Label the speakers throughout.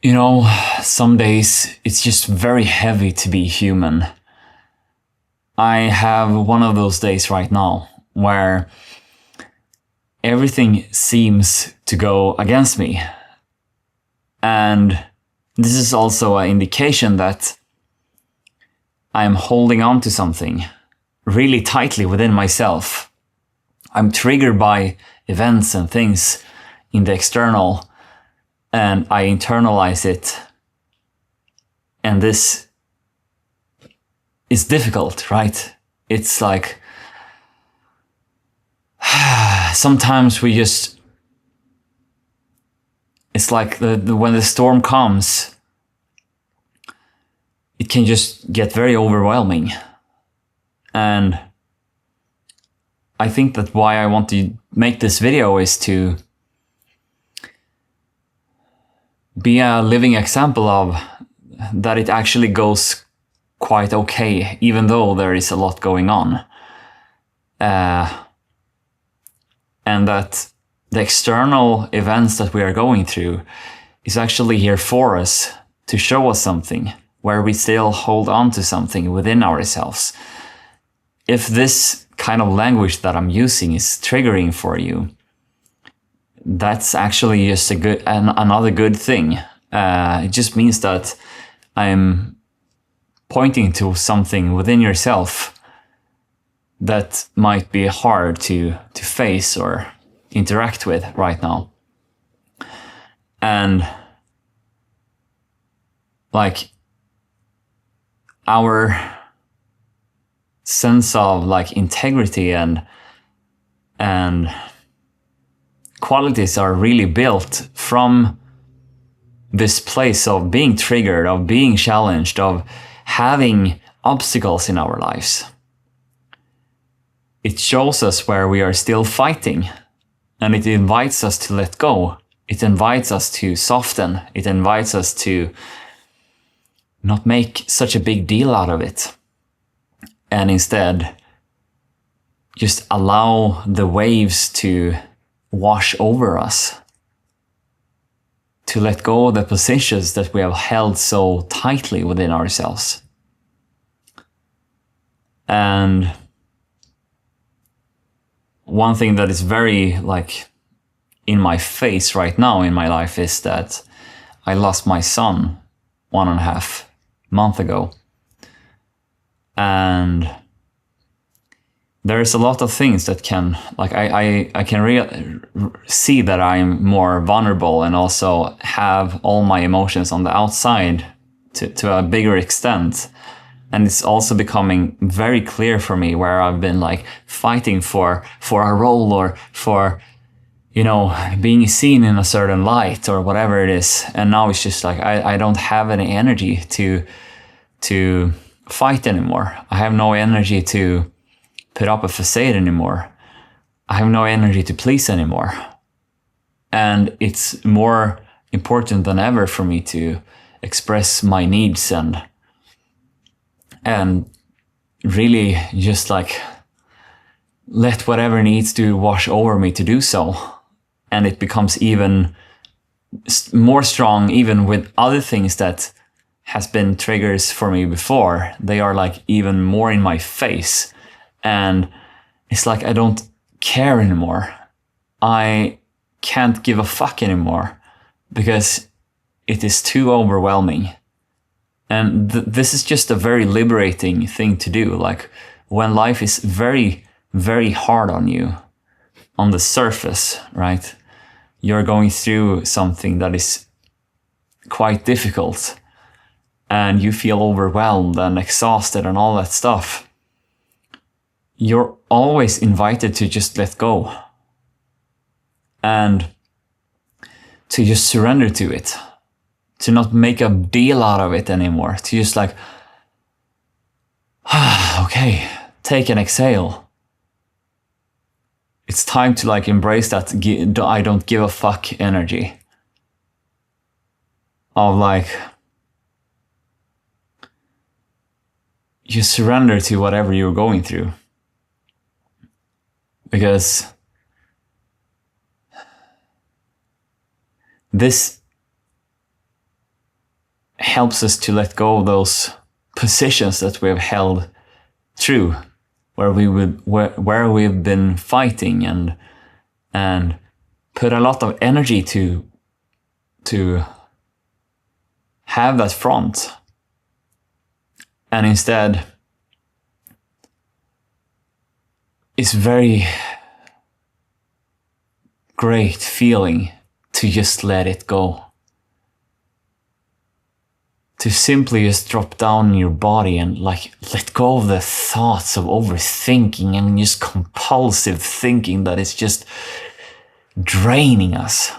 Speaker 1: You know, some days it's just very heavy to be human. I have one of those days right now where everything seems to go against me. And this is also an indication that I'm holding on to something really tightly within myself. I'm triggered by events and things in the external, and I internalize it. And this is difficult, right? It's like sometimes we just, it's like when the storm comes, it can just get very overwhelming. And I think that why I want to make this video is to be a living example of that it actually goes quite okay, even though there is a lot going on. And that the external events that we are going through is actually here for us to show us something, where we still hold on to something within ourselves. If this kind of language that I'm using is triggering for you, that's actually just another good thing. It just means that I'm pointing to something within yourself that might be hard to face or interact with right now. And like our sense of like integrity and qualities are really built from this place of being triggered, of being challenged, of having obstacles in our lives. It shows us where we are still fighting, and it invites us to let go. It invites us to soften. It invites us to not make such a big deal out of it, and instead just allow the waves to wash over us, to let go of the positions that we have held so tightly within ourselves. And one thing that is very like in my face right now in my life is that I lost my son 1.5 months ago. And there's a lot of things that can, like I can see that I'm more vulnerable and also have all my emotions on the outside to a bigger extent. And it's also becoming very clear for me where I've been like fighting for a role or for, you know, being seen in a certain light or whatever it is. And now it's just like I don't have any energy to fight anymore. I have no energy to put up a facade anymore. I have no energy to please anymore. And it's more important than ever for me to express my needs and really just like let whatever needs to wash over me to do so. And it becomes even more strong even with other things that has been triggers for me before. They are like even more in my face. And it's like I don't care anymore. I can't give a fuck anymore because it is too overwhelming. And this is just a very liberating thing to do. Like when life is very, very hard on you, on the surface, right? You're going through something that is quite difficult and you feel overwhelmed and exhausted and all that stuff. You're always invited to just let go and to just surrender to it, to not make a deal out of it anymore, to just like, okay, take an exhale. It's time to like embrace that I don't give a fuck energy of like, you surrender to whatever you're going through. Because this helps us to let go of those positions that we have held true, where we've been fighting and put a lot of energy to have that front. And instead, it's very great feeling to just let it go. To simply just drop down in your body and like let go of the thoughts of overthinking and just compulsive thinking that is just draining us,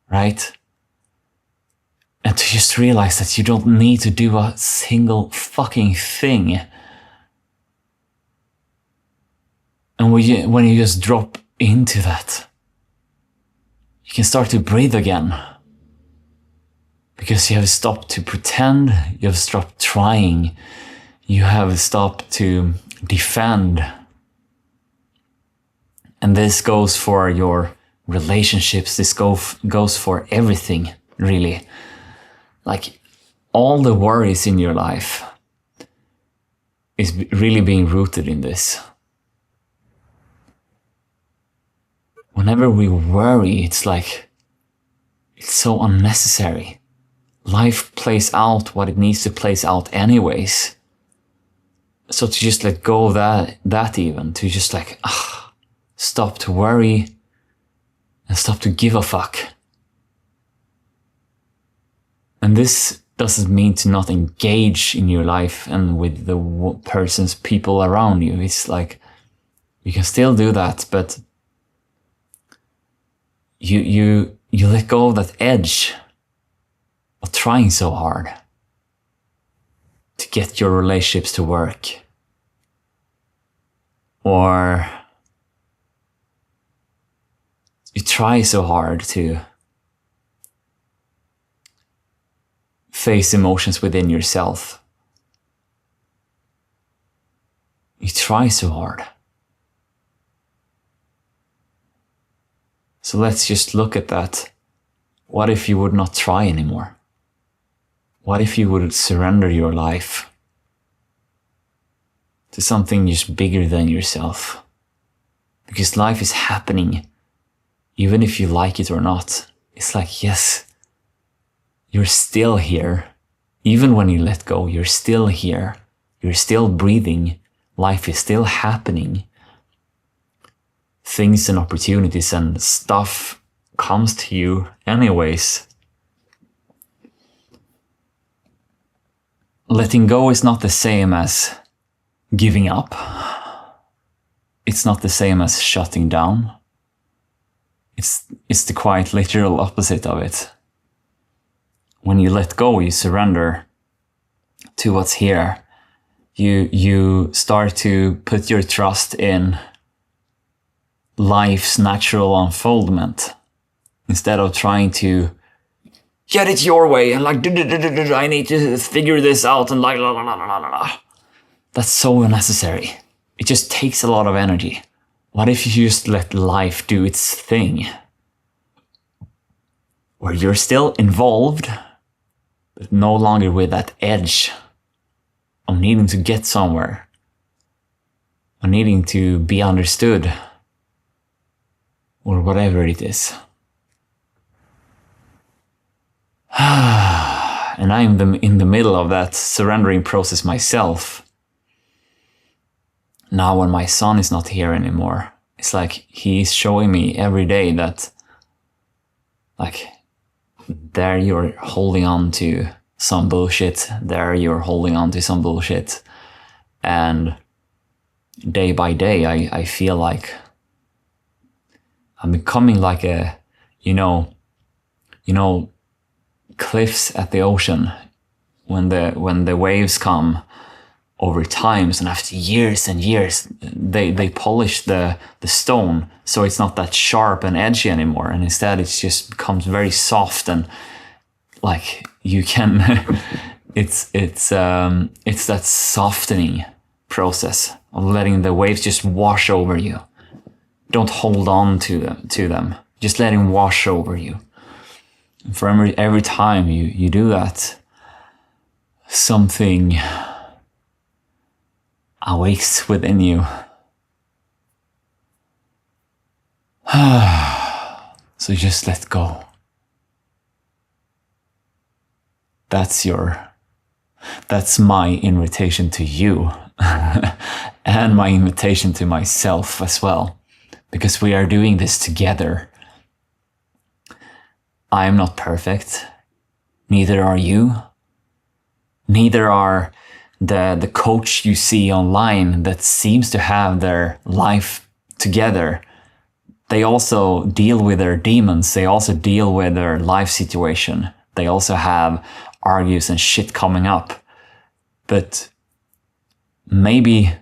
Speaker 1: right? And to just realize that you don't need to do a single fucking thing. And when you just drop into that, you can start to breathe again. Because you have stopped to pretend, you have stopped trying, you have stopped to defend. And this goes for your relationships, this goes for everything, really. Like, all the worries in your life is really being rooted in this. Whenever we worry, it's like, it's so unnecessary. Life plays out what it needs to play out anyways. So to just let go of that even, to just like, stop to worry and stop to give a fuck. And this doesn't mean to not engage in your life and with the people around you. It's like, you can still do that, but you let go of that edge of trying so hard to get your relationships to work. Or you try so hard to face emotions within yourself. You try so hard. So let's just look at that. What if you would not try anymore? What if you would surrender your life to something just bigger than yourself? Because life is happening, even if you like it or not. It's like, yes, you're still here. Even when you let go, you're still here. You're still breathing. Life is still happening. Things and opportunities and stuff comes to you anyways. Letting go is not the same as giving up. It's not the same as shutting down. It's the quite literal opposite of it. When you let go, you surrender to what's here. You start to put your trust in life's natural unfoldment instead of trying to get it your way and like, I need to figure this out and like, la la la la la la. That's so unnecessary. It just takes a lot of energy. What if you just let life do its thing? Where you're still involved, but no longer with that edge of needing to get somewhere, or needing to be understood, or whatever it is. And I'm in the middle of that surrendering process myself. Now when my son is not here anymore, it's like he's showing me every day that, like, there you're holding on to some bullshit, there you're holding on to some bullshit. And day by day, I feel like I'm becoming like a, you know, cliffs at the ocean when the waves come over times, and after years and years they polish the stone so it's not that sharp and edgy anymore, and instead it just becomes very soft and like you can it's that softening process of letting the waves just wash over you. Don't hold on to them. Just let them wash over you. And for every time you do that, something awakes within you. So just let go. That's my invitation to you and my invitation to myself as well, because we are doing this together. I am not perfect. Neither are you. Neither are the coach you see online that seems to have their life together. They also deal with their demons. They also deal with their life situation. They also have argues and shit coming up. But maybe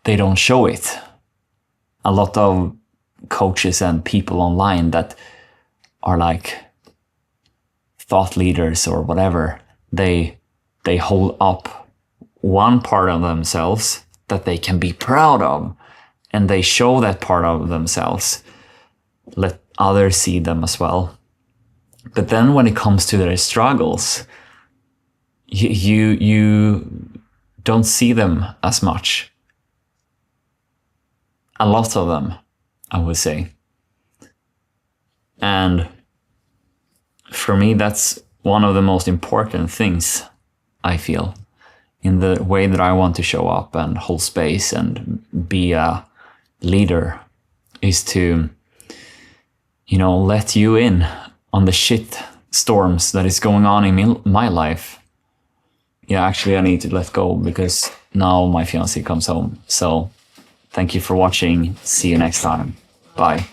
Speaker 1: they don't show it. A lot of coaches and people online that are like thought leaders or whatever, they hold up one part of themselves that they can be proud of, and they show that part of themselves. Let others see them as well. But then when it comes to their struggles, you don't see them as much. A lot of them, I would say. And for me, that's one of the most important things, I feel, in the way that I want to show up and hold space and be a leader, is to, let you in on the shit storms that is going on in my life. Yeah, actually, I need to let go because now my fiancé comes home. So thank you for watching. See you next time. Bye.